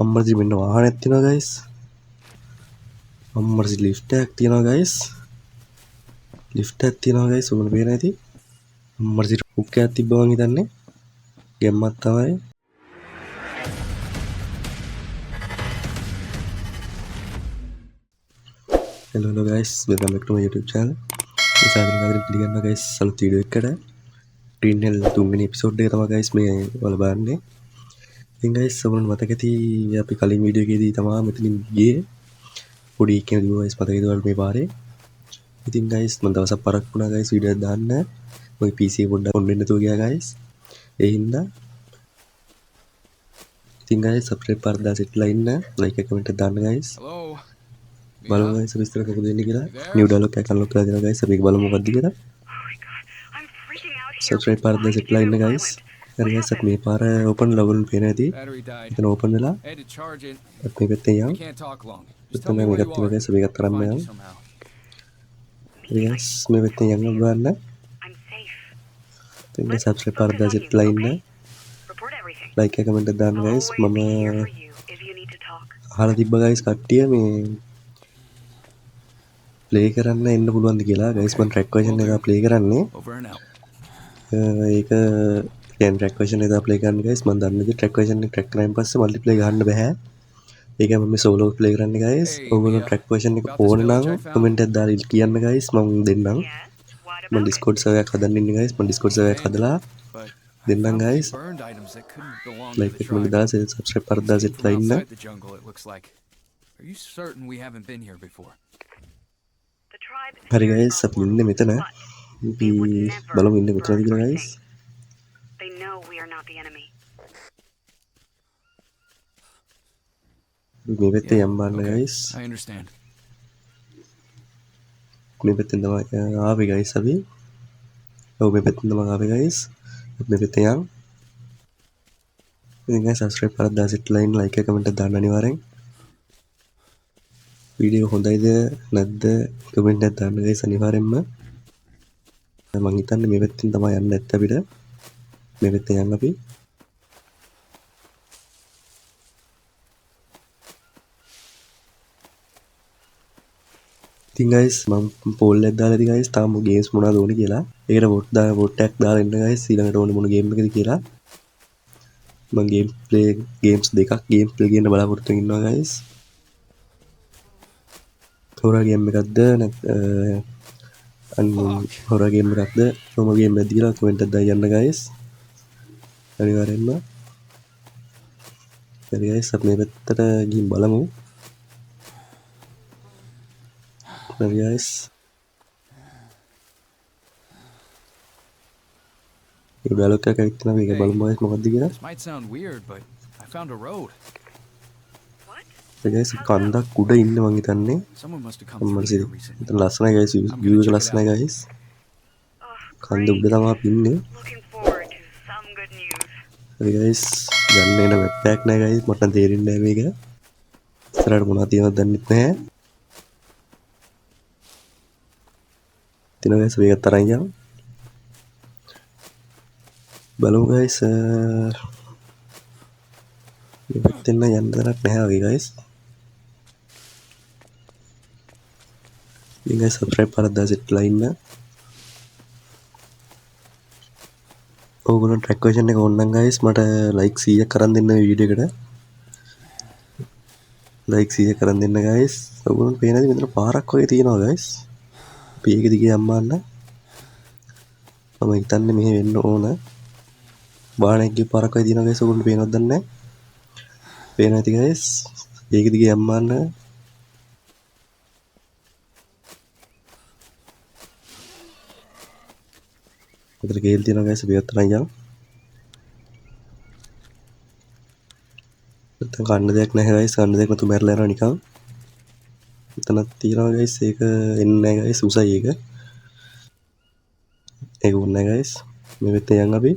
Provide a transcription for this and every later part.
අම්මරජි මෙන්න වාහනයක් තියෙනවා ගයිස්. අම්මරජි ලිෆ්ට් එකක් තියෙනවා ගයිස්. ලිෆ්ට් එකක් තියෙනවා ගයිස්. ඔයගොල්ලෝ පේන ඇති. අම්මරජි හුක් එකක් තිබ්බා මං හිතන්නේ. ගැම්මක් තමයි. hello guys, welcome back to my YouTube channel. මේ සාදරයෙන් ආදරයෙන් පිළිගන්නවා guys අලුත් වීඩියෝ එකකට. Green Hell තුන්වෙනි එපිසෝඩ් එක තමයි guys මේ ඔයාලා බලන්නේ. ඉතින් guys ඔයගොල්ලෝ මතක ඇති අපි කලින් වීඩියෝ එකේදී තමයි මෙතනින් ගියේ. පොඩි කෙනෙක් guys මතකද ඔයාලට මේ පාරේ. ඉතින් guys මම දවසක් පරක් වුණා guys වීඩියෝ එක දාන්න. මගේ PC එක පොඩ්ඩක් on වෙන්න නැතුව ගියා guys. ඒ හින්දා ඉතින් guys subscribe පාරදා සෙට්ලා ඉන්න like එක comment එක දාන්න guys. බලමු guys විස්තර මොකද වෙන්නේ කියලා. new dialog එකක් unlock කරලා දෙනවා guys. අපි ඒක බලමු මොකක්ද කියලා. subscribe පාරදා සෙට්ලා ඉන්න guys. හරි guys අපි මේ පාර open ලවුන් පේන ඇති. එතන open වෙලා අපි මේ පැත්තේ යන්. එතන මේකත් තියෙනවා guys. අපි ඒකත් අරන් යමු. හරි guys මේ පැත්තේ යන්න බලන්න. ඉතින් subscribe පාරදා සෙට්ලා ඉන්න. like එක comment එක දාන්න guys. මම අහලා තිබ්බා guys කට්ටිය මේ play කරන්න එන්න පුළුවන්ද කියලා. guys මම track version එක play කරන්නේ. ඒක කියන්නේ track version එක play කරන්න guys. මම දන්නේ නැති track version එක track කරායින් පස්සේ multiplayer ගන්න බෑ. ඒක මම solo play කරන්නේ guys. ඔයගොල්ලෝ track version එක ඕන නම් comment එකක් දාලා කියන්න guys. මම දෙන්නම්. මම Discord server එකක් හදන්න ඉන්නේ guys. මම Discord server එකක් හදලා දෙන්නම් guys. like එක comment දාලා subscribe කරලා සෙට්ලා ඉන්න. හරි guys අපි ඉන්නේ මෙතන. අපි බලමු ඉන්නේ කොතනද කියලා guys. මේ පැත්තේ යම් බලන්න guys. මේ පැත්තෙන් තමයි ආවේ guys අපි. ඔව් මේ පැත්තෙන් තමයි ආවේ guys. මේ පැත්තේ යම්. ඉතින් guys subscribe කරලා දාලා සෙට්ලා ඉන්න like එක comment එක දාන්න අනිවාර්යෙන්. වීඩියෝ හොඳයිද නැද්ද කමෙන්ට් එකක් දාන්න guys අනිවාර්යෙන්ම. මම හිතන්නේ මේ පැත්තෙන් තමයි යන්න නැත්te අපිට. මේ පැත්තෙන් යන්න අපි. ඉතින් guys මම poll එකක් දාලා ඉතින් guys තාම games මොනවද ඕනේ කියලා. ඒකට vote එකක් දාලා ඉන්න guys ඊළඟට ඕනේ මොන game එකද කියලා. මම games දෙකක් game play කියන බලාපොරොත්තු වෙමින් ඉන්නවා guys. horror game එකක්ද horror game එකක්ද normal game එකක්ද කියලා comment එකක් දාලා යන්න guys අනිවාර්යෙන්ම. හරි guys අපි මේ පැත්තට ගිහින් බලමු. හරි guys ඒ dialog එකක් ඇවිත් තියෙනවා. මේක බලමු guys මොකක්ද කියලා. guys කන්දක් උඩ ඉන්න මං හිතන්නේ. අම්මරසි මෙතන ලස්සනයි guys view එක ලස්සනයි guys. කන්ද උඩ තමයි අපි ඉන්නේ. හරි guys ගන්න එන map pack නෑ guys මට නම් තේරෙන්නේ නෑ මේක. ඉස්සරහට මොනවද තියෙනවද දන්නෙත් නෑ. තියනවා guys මේකත් තරන් යමු. බලමු guys මේ පැත්තෙන් යන්න තරක් නැහැ වගේ guys. ඉතින් guys subscribe කරලා සෙට්ලා ඉන්න. ඕගොල්ලෝ track version එක ඕන නම් guys මට like 100ක් කරන් දෙන්න වීඩියෝ එකට. like 100ක් කරන් දෙන්න guys. ඕගොල්ලෝ පේනද මෙතන පාරක් වගේ තියෙනවා guys. අපි ඒක දිගේ යම්මන්න. මම හිතන්නේ මෙහෙ වෙන්න ඕන. වාහනයක්ගේ පාරක් වගේ තියෙනවා guys. ඕගොල්ලෝ පේනවද දන්නේ නැහැ. පේනවා ඇති guys. ඒක දිගේ යම්මන්න. උතර ගේල් තියෙනවා guys අපි අතන යමු. නැත්නම් කන්න දෙයක් නැහැ guys. කන්න දෙයක් නැතු මැරලා යනවා නිකන්. එතනක් තියෙනවා guys. ඒක එන්නේ නැහැ guys. උසයි ඒක. ඒක ඕනේ නැහැ guys. මේ වෙත්තේ යන් අපි.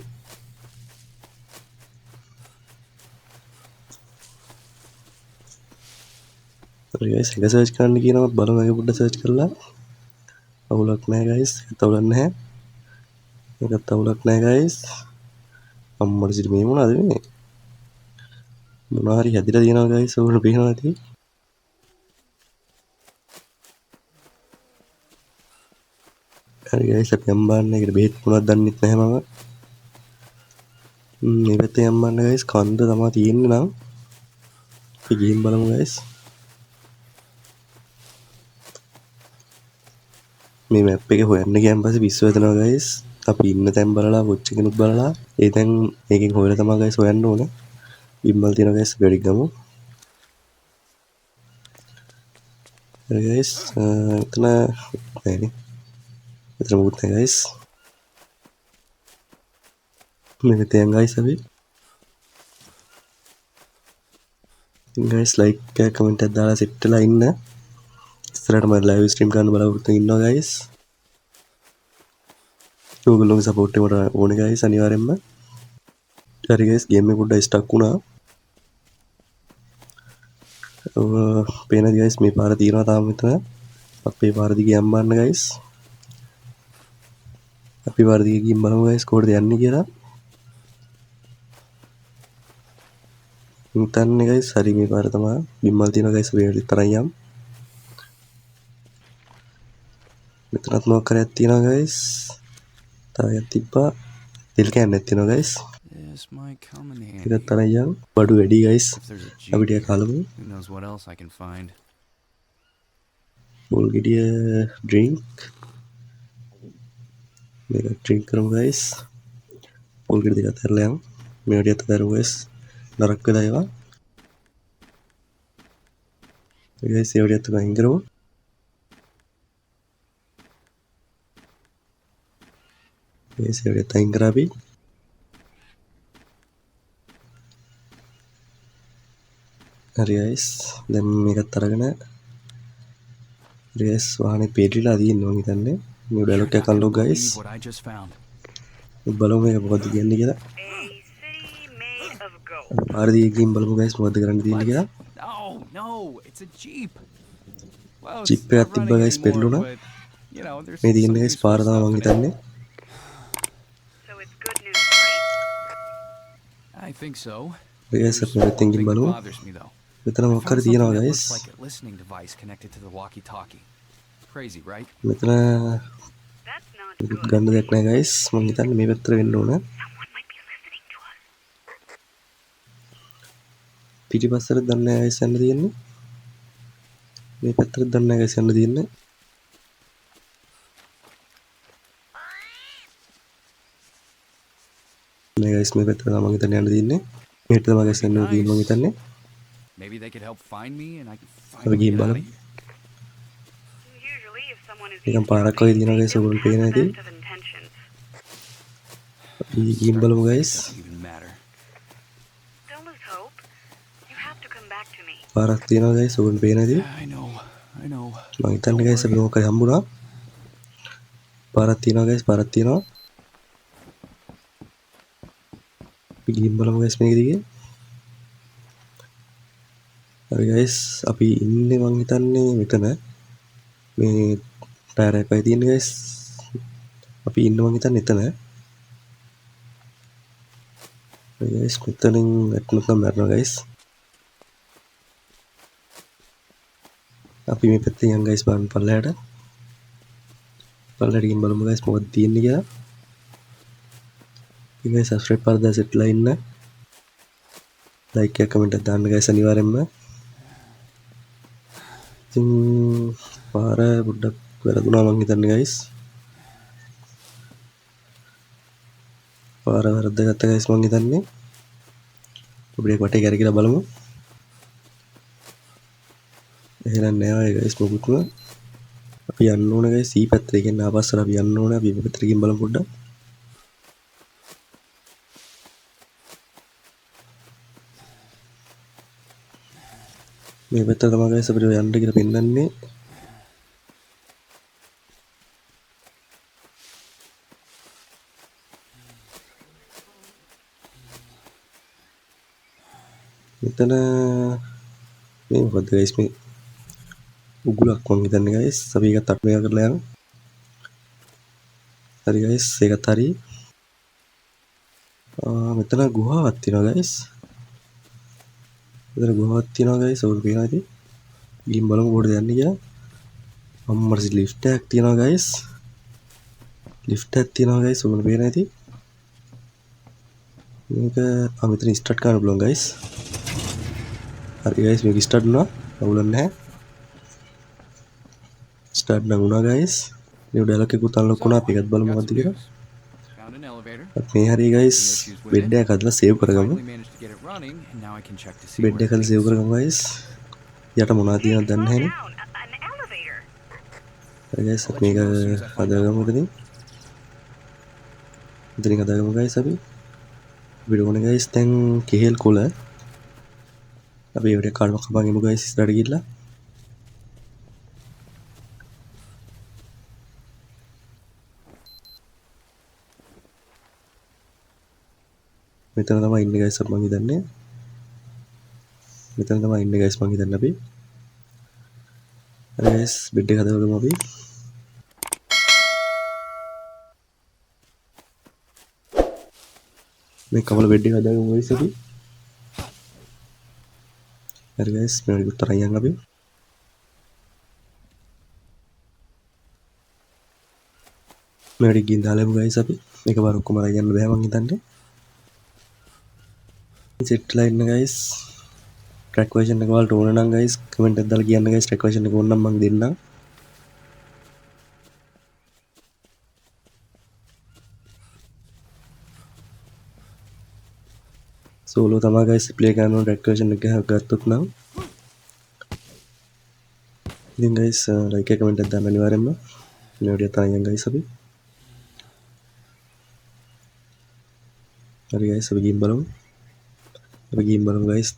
හරි guys එක සර්ච් කරන්න කියනවා. බලමු ඒක පොඩ්ඩක් සර්ච් කරලා. අවුලක් නැහැ guys. ඒත් අවුලක් නැහැ. ඒකත් අවුලක් නැහැ guys. අම්මරසිට මේ මොනවද මේ? මොනවා හරි හැදිලා තියෙනවා guys ඔයගොල්ලෝ පේනවා ඇති. හරි guys අපි යම්බාන්න එකට බෙහෙත් මොනවද දන්නෙත් නැහැ මම. මේ පැත්තේ යම්බාන්න guys කන්ද තමයි තියෙන්නේ නම් අපි ගිහින් බලමු guys. මේ මැප් එක හොයන්න ගියන් පස්සේ පිස්සු වැදෙනවා guys. අපි ඉන්න තැන් බලලා වොච් එකනුත් බලලා ඒ තැන් මේකෙන් හොයලා තමයි guys හොයන්න ඕනේ. බිම්මල් තියෙනවා guys වැඩි ගමු. හරි guys එතන නෑනේ. එතන මොකුත් නැහැ guys. මේ තැන් guys අපි guys like එක කමෙන්ට් එකක් දාලා සෙට් වෙලා ඉන්න. ඉස්සරහට මම live stream කරන්න බලාපොරොත්තු ඉන්නවා guys. ඔයගොල්ලෝගේ support එක මට ඕනේ guys අනිවාර්යෙන්ම. හරි guys game එක පොඩ්ඩක් stuck වුණා. පේනද guys මේ පාර තියෙනවා තාම මෙතන. අපේ පාර දිගේ යන්න බලන්න guys. අපි පාර දිගේ ගිහින් බලමු guys කොහෙද යන්නේ කියලා. හිතන්නේ guys හරි මේ පාර තමයි. බිම්මල් තියෙනවා guys අපි තරම් යම්. මෙතනත් මොකක් කරයක් තියෙනවා guys. තායක් තිබ්බා. තෙල් කෑන්නක් තියෙනවා guys. ටිකක් තරම් යම්. බඩු වැඩි guys. අපි ටික කලමු. බෝල් ගෙඩිය drink. මේක drink කරමු guys. බෝල් ගෙඩිය දෙක අතරලා යම්. මේ වඩිය අතරලා guys. නරක වෙලා ඒවා. guys ඒ වඩිය අතරලා අයින් කරමු. guys ඒ වඩිය අයින් කරා අපි. හරි guys දැන් මේකත් අරගෙන හරි guys වාහනේ පෙරලිලා තියෙනවා මම හිතන්නේ මේ ඩයලොග් එක අන්ලොක් guys බලමු මේක මොකද්ද කියන්නේ කියලා පාරදී ගේම් බලමු guys මොකද්ද කරන්න තියෙන්නේ කියලා චිප් එකක් තිබ්බා guys පෙරළුණා මේ තියෙන්නේ guys පාර තමයි මම හිතන්නේ guys අපි මෙතෙන් ගිහින් බලමු මෙතන මොකක් හරි තියෙනවා guys මෙතන ගන්න දෙයක් නැහැ guys මම හිතන්නේ මේ පැත්තට වෙන්න ඕන පිටිපස්සට දන්නේ නැහැ guys යන්න තියෙන්නේ මේ පැත්තට දන්නේ නැහැ guys යන්න තියෙන්නේ මේ guys මේ පැත්තට තමයි මම හිතන්නේ යන්න තියෙන්නේ මේකට තමයි guys යන්න තියෙන්නේ මම හිතන්නේ Maybe they could help find me and I can find අපි ගිහින් බලමු නිකන් පාරක් වගේ තියෙනවා guys ඔයගොල්ලෝ පේන ඇති අපි ගිහින් බලමු guys පාරක් තියෙනවා guys ඔයගොල්ලෝ පේන ඇති මම හිතන්නේ guys අපි මොකක් හරි හම්බුණා පාරක් තියෙනවා guys පාරක් තියෙනවා අපි ගිහින් බලමු guys මේක දිගේ හරි guys අපි ඉන්නේ මං හිතන්නේ මෙතන මේ ටයර් එකක් වගේ තියෙන guys අපි ඉන්න මං හිතන්නේ එතන හරි guys මෙතනින් වැටුනොත් නම් මැරෙනවා guys අපි මේ පැත්තෙන් යන් guys බලන්න පල්ලයට ගිහින් බලමු guys මොකක්ද තියෙන්නේ කියලා ඉතින් guys subscribe කරලා සෙට්ලා ඉන්න like එක කමෙන්ට් එකක් දාන්න guys අනිවාර්යෙන්ම ඉතින් පාර පොඩ්ඩක් වැරදුනා මං හිතන්නේ guys පාර වැරද්දාගත්ත guys මං හිතන්නේ අපිට වටේ කරකිලා බලමු එහෙනම් නෑ guys මොකුත්ම අපි යන්න ඕන guys C පැත්තට කියන්නේ ආපස්සට අපි යන්න ඕන අපි මේ පැත්තට ගිහින් බලමු පොඩ්ඩක් මේ පැත්ත තමයි guys අපිට යන්න කියලා පෙන්නන්නේ මෙතන මේ මොකද guys මේ උගුලක් වගේ හිතන්නේ guys අපි ඒකත් අට මේක කරලා යමු හරි guys ඒකත් හරි මෙතන ගුහාවක් තියෙනවා guys මෙතන ගුහාවක් තියෙනවා guys. ඔයගොල්ලෝ පේනවා ඉතින්. ගිහින් බලමු කොහෙද යන්නේ කියලා. අම්මට ලිෆ්ට් එකක් තියෙනවා guys. ලිෆ්ට් එකක් තියෙනවා guys. ඔයගොල්ලෝ පේනවා ඉතින්. මේක මෙතන ස්ටාර්ට් කරන්න පුළුවන් guys. හරි guys මේක ස්ටාර්ට් වුණා. අවුලක් නැහැ. ස්ටාර්ට් නම් වුණා guys. new dialog එකකුත් unlock වුණා. අපි ඒකත් බලමු got මොකක්ද some කියලා. news. Found an elevator. අපි මේ හරිය guys බෙඩ් එකක් හදලා save කරගමු. Finally managed to get it running, and now I can check to see bed where එක හදලා things- save කරගමු guys. යට මොනවද තියෙනවද දන්නේ නැහැ නේ. An elevator. හරි guys අපි මේක හදාගමු ඉතින්. ඉතින් හදාගමු guys අපි. අපිට ඕනේ guys දැන් කෙහෙල් කොළ. අපි ඒකට කාඩ්මක් කපන් ඉමු guys ඉස්සරහට ගිහිල්ලා. මෙතන තමයි ඉන්නේ guys මම හිතන්නේ. මෙතන තමයි ඉන්නේ guys මම හිතන්නේ අපි. හරි guys බෙඩ් එක හදාගමු අපි. මේ කමල බෙඩ් එක හදාගමු guys අපි. හරි guys මේක උත්තර අයන් අපි. මේකට ගිහින් දාලාමු guys අපි. මේක බර ඔක්කොම අරන් යන්න බෑ මං හිතන්නේ. සෙට් ලා ඉන්න guys. track version එක වලට ඕන නම් guys comment එකක් දාලා කියන්න guys track version එක ඕන නම් මං දෙන්නම්. solo තමයි guys play කරන ඕන track version එක ගත්තොත් නම්. ඉතින් guys like එක comment එකක් දාන්න අනිවාර්යෙන්ම. මේ වීඩියෝ තායන් guys අපි. හරි guys අපි ගිහින් බලමු. අපි ගිහින් බලමු guys.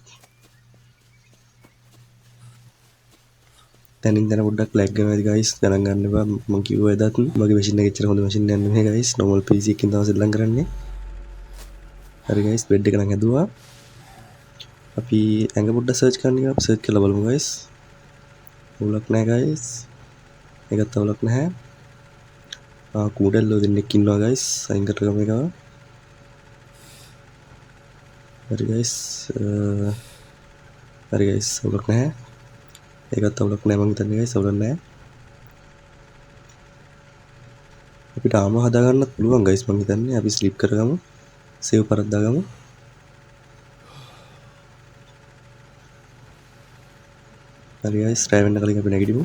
තනින් තන පොඩ්ඩක් lag වෙනවා guys. ගණන් ගන්න එපා. මම කිව්වා එදත් මගේ machine එක එච්චර හොඳ machine එකක් නෙමෙයි guys. normal PC එකකින් තමයි සෙල්ලම් කරන්නේ. හරි guys bed එක නම් හැදුවා. අපි ඇඟ පොඩ්ඩක් search කරන්න ගියා. අපි search කරලා බලමු guys. අවුලක් නැහැ guys. ඒකත් අවුලක් නැහැ. කූඩල්ලෝ දෙන්නෙක් ඉන්නවා guys. අයින් කරගමු එක. හරි guys හරි guys අවුලක් නැහැ. ඒකත් අවුලක් නැහැ මං හිතන්නේ guys අවුලක් නැහැ. අපිට ආම හදා ගන්නත් පුළුවන් guys මං හිතන්නේ. අපි ස්ලිප් කරගමු. සේව් කරලා දාගමු. හරි guys try වෙන්න කලින් අපි නැගිටිමු.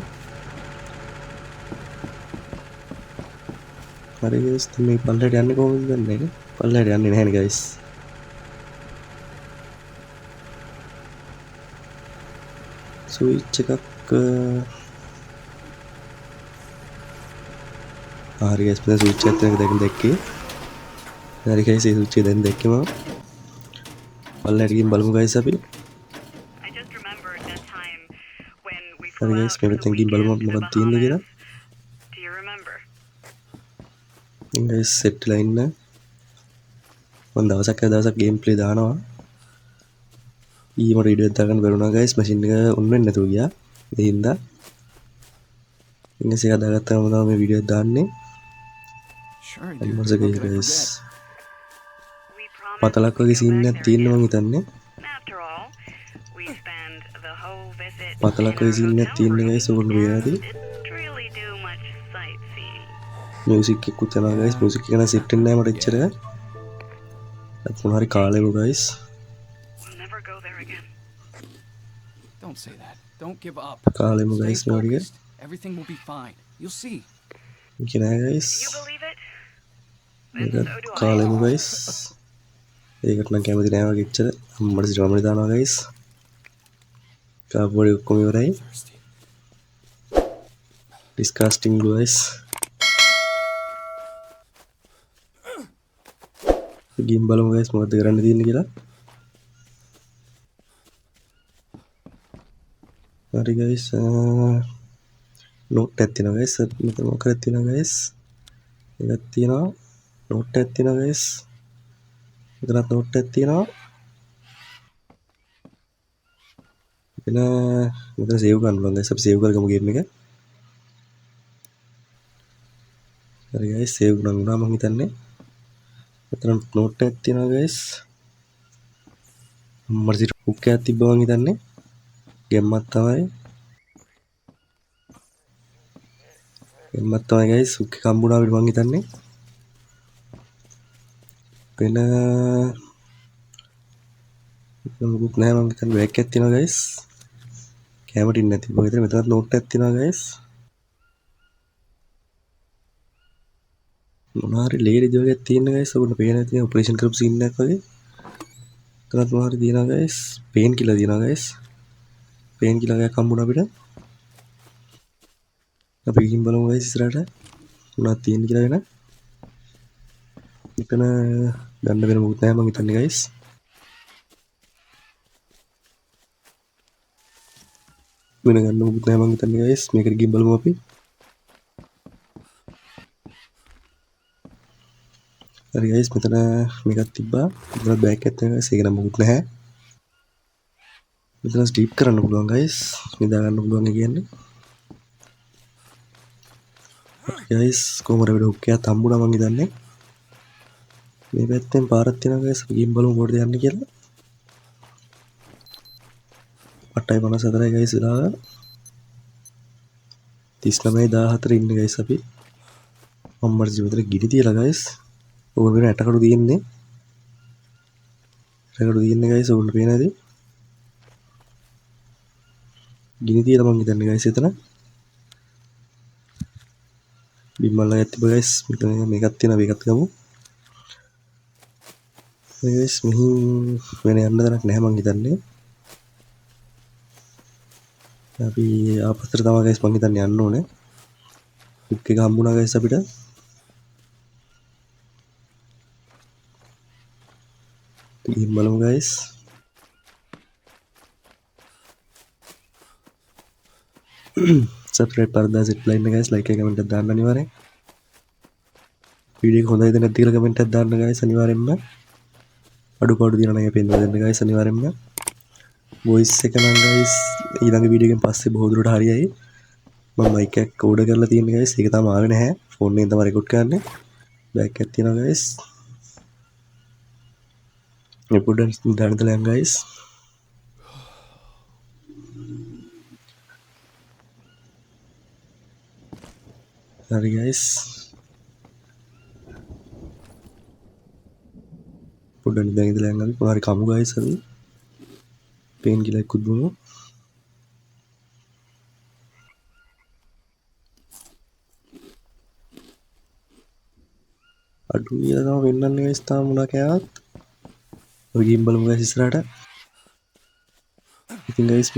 හරි guys මේ පල්ලයට යන්නේ කොහොමද දන්නේ නැහැ. පල්ලයට යන්නේ නැහැ නේ guys. ස්විච් එකක් හරි guys මෙතන ස්විච් එකක් තියෙන එක දැක්කේ. හරි guys ඒ ස්විච් එක දැන් දැක්කේ මම. පල්ලයට ගිහින් බලමු guys අපි. I just remembered that time when we හරි flew guys out for මේ the පැත්තෙන් ගිහින් බලමු weekend to the මොකක්ද තියෙන්නේ කියලා. Bahamas. Do you remember? ඉතින් guys set වෙලා ඉන්න. මම දවසක් ගේම් ප්ලේ දානවා. ඊමට වීඩියෝ එකක් දාගන්න බැරුණා guys machine එක on වෙන්නේ නැතුව ගියා. ඒ හින්දා ඉතින් ඒක දාගත්තාම තමයි මේ වීඩියෝ එක දාන්නේ. Sure, I අනිත් do. මාස How ගිහින් could I guys forget? We promised පතලක් to වගේ go සීන් back එකක් there තියෙනවා මං again. හිතන්නේ. After all, we spend the whole visit පතලක් in වගේ our සීන් එකක් hotel තියෙනවා room guys ඔයගොල්ලෝ පේනවා and ඇති. didn't really do much sightseeing. Music එකකුත් යනවා guys. මියුසික් එක නම් සෙට් වෙන්නේ නැහැ මට එච්චර. අත් මොනවා හරි කාලෙමු guys. We'll never go there again. Don't say that. Don't give up. කාලෙමු Stay guys මේ වගේ. focused. Everything will be fine. You'll see. ඉතින් නෑ guys. You believe it? මේක Then so do I. කාලෙමු guys. ඒකට නම් කැමති නෑ වගේ එච්චර. අම්මට සිරමනේ දානවා guys. කාපෝඩි ඔක්කොම ඉවරයි. Thirsty. disgusting guys. ගිහින් බලමු guys මොකද කරන්න තියෙන්නේ කියලා. හරි guys note එකක් තියෙනවා guys. මෙතන මොකක්ද තියෙනවා guys. එකක් තියෙනවා note එකක් තියෙනවා guys. මෙතනත් note එකක් තියෙනවා. මෙතන save කරන්න පුළුවන් guys. අපි save කරගමු game එක. හරි guys save කරනවා මම හිතන්නේ. මෙතන note එකක් තියෙනවා guys. අම්මර්ජි හුක් එකක් තිබ්බා මං හිතන්නේ. ගෙම්මක් තමයි. ගෙම්මක් තමයි guys හුක් එක හම්බුණා අපිට මං හිතන්නේ. වෙන මොකුත් නැහැ මං හිතන්නේ බෑග් එකක් තියෙනවා guys. කැමරා ටින් නැති. මං හිතන්නේ මෙතනත් නෝට් එකක් තියෙනවා guys. මොනවාරි ලේඩි වගේ තියෙන guys. ඔබට පේන තියෙන ඔපරේෂන් කරපු සීන් එකක් වගේ. එතනත් මොනවාරි තියෙනවා guys. පේන් කිලර් තියෙනවා guys. පේන් කිලර් එකක් හම්බුණා අපිට. අපි ගිහින් බලමු guys ඉස්සරහට. මොනවද තියෙන්නේ කියලා වෙන. මෙතන ගන්න වෙන මොකුත් නැහැ මං හිතන්නේ guys. වෙන ගන්න මොකුත් නැහැ මං හිතන්නේ guys. මේකට ගිහින් බලමු අපි. හරි guys මෙතන මේකක් තිබ්බා. මෙතන බෑග් එකක් තියෙනවා guys. ඒක නම් මොකුත් නැහැ. මෙතන ස්ලීප් කරන්න පුළුවන් guys. නිදා ගන්න පුළුවන් කියන්නේ. guys කොහමද අපිට හුක් එකක් හම්බුණා මං හිතන්නේ. මේ පැත්තෙන් පාරක් තියෙනවා guys. අපි ගිහින් බලමු කොහෙද යන්නේ කියලා. 8:54යි guys වෙලාව. 39:14 ඉන්නේ guys අපි. අම්මර්ජි විතර ගිනි තියලා guys. ඕන වෙන ඇටකඩු තියෙන්නේ. ඇටකඩු තියෙන්නේ guys ඕන පේනද? ගිනි තියලා මං හිතන්නේ guys එතන. බිම්මල්ලා ගැත්තිබ guys. මෙතන මේකක් තියෙනවා මේකත් ගමු. guys මෙහි වෙන යන්න දරක් නැහැ මං හිතන්නේ. අපි ආපස්සට තමයි guys මං හිතන්නේ යන්න ඕනේ. හුක් එක හම්බුණා guys අපිට. ගිහින් බලමු guys. subscribe කරලා set line එක guys like එක comment එකක් දාන්න අනිවාර්යෙන්. වීඩියෝ එක හොඳයිද නැද්ද කියලා comment එකක් දාන්න guys අනිවාර්යෙන්ම. අඩුපාඩු දිනන එක පෙන්වලා දෙන්න guys අනිවාර්යෙන්ම. voice එක නම් guys ඊළඟ වීඩියෝ එකෙන් පස්සේ බොහෝ දුරට හරියයි. මම mic එකක් order කරලා තියෙන guys. ඒක තාම ආවේ නැහැ. phone එකෙන් තමයි record කරන්නේ. back එකක් තියෙනවා guys. මේ පොඩ්ඩක් දාන්න තලයන් guys. හරි guys. පොඩ්ඩක් දැන් ඉඳලා යන්න අපි මොනාරි කමු guys අපි. පේන් කිලර් එකක් දුන්නු. අඩු කියලා තමයි වෙන්නන්නේ guys තාම මොනවා කෑවත්. ඔය ගේම් බලමු guys ඉස්සරහට. ඉතින් guys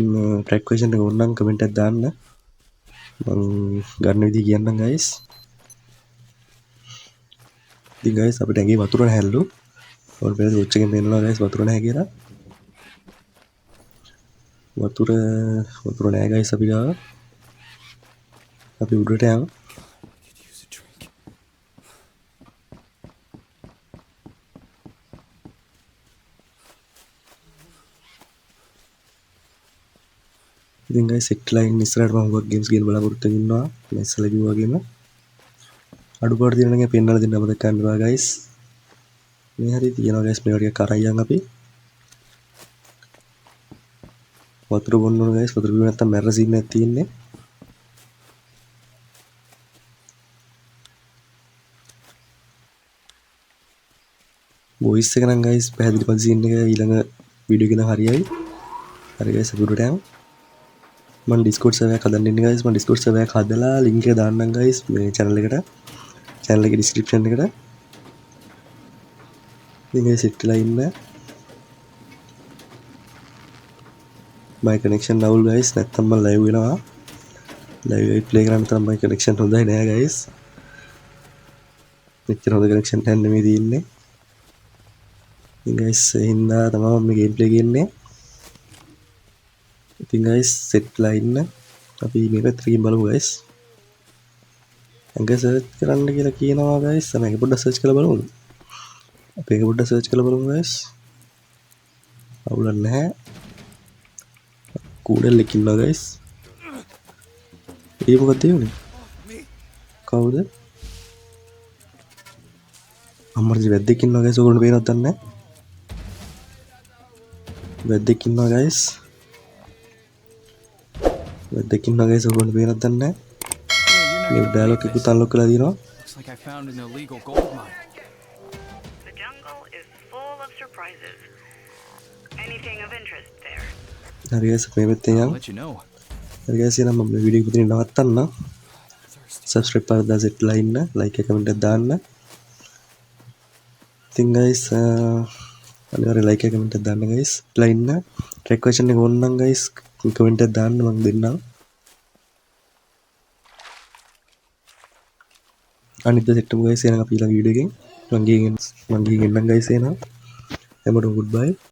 track question එක ඕනනම් comment එකක් දාන්න. මම ගන්න විදිහ කියන්නම් guys. ඉතින් guys අපිට ඇඟේ වතුර නැහැලු. ඔය පෙරේ වොච් එකෙන් පේනවා guys වතුර නැහැ කියලා. වතුර නැහැ guys අපි ගාව. අපි උඩට යමු. ඉතින් guys set line ඉස්සරහට මම හුඟක් games ගේන්න බලාපොරොත්තු වෙමින් ඉන්නවා. මම ඉස්සෙල්ලා කිව්වා වගේම අඩුපාඩු තියෙන නම් පෙන්නලා දෙන්න මතක ගන්න එපා guys. මේ හරිය තියනවා guys මේවා ටික කරයියන් අපි. වතුර බොන්න ඕන guys. වතුර බිම නැත්තම් මැරෙන සීන් එකක් තියෙන්නේ. voice එක නම් guys පැහැදිලි පද සීන් එක ඊළඟ වීඩියෝ එකේ නම් හරියයි. හරි guys අපි උඩට යමු. මම Discord server එකක් හදන්න ඉන්නේ guys. මම Discord server එකක් හදලා link එක දාන්නම් guys මේ channel එකට. channel එකේ description එකට. ඉතින් set වෙලා ඉන්න. my connection down guys. නැත්තම් මම live වෙනවා. live එක play කරන්න තරම් my connection හොඳයි නෑ guys. මෙච්චර හොඳ connection එකක් නෙමෙයි තියෙන්නේ. ඉතින් guys හින්දා තමයි මම game play කරන්නේ. ඉතින් guys set ලා ඉන්න. අපි මේ පැත්තට ගිහින් බලමු guys. අංග search කරන්න කියලා කියනවා guys. මේක පොඩ්ඩක් search කරලා බලමු. අපි ඒක පොඩ්ඩක් search කරලා බලමු guys. අවුලක් නැහැ. කූඩල්ලෙක් ඉන්නවා guys. ඒ මොකක්ද කියන්නේ? කවුද? අම්මර්ජි වැද්දෙක් ඉන්නවා guys. ඔයගොල්ලෝ පේනවද දන්නේ නැහැ. වැද්දෙක් ඉන්නවා guys. වැද්දෙක් ඉන්නවා guys. ඔයගොල්ලෝ පේනවද දන්නේ නැහැ. Yeah, මේ you're not gonna dialogue believe එකකුත් this. අන්ලොක් කරලා දිනවා. Looks like I found an illegal gold mine. The jungle is full of surprises. Anything of interest there? හරි guys මේ පැත්තෙන් I'll යමු. let you know. හරි guys එහෙනම් මම මේ වීඩියෝ එක මෙතනින් නවත්තන්න. Thirsty. subscribe කරලා සෙට්ලා ඉන්න. like එක comment එකක් දාන්න. ඉතින් guys අනිවාර්යෙන් like එක comment එකක් දාන්න guys. ලා ඉන්න. track version එක ඕන නම් guys comment එකක් දාන්න මම දෙන්නම්. අනිත් සෙට් එක guys එහෙනම් අපි ඊළඟ වීඩියෝ එකෙන් මම ගිහින් එන්නම් guys එහෙනම්. හැමෝටම goodbye.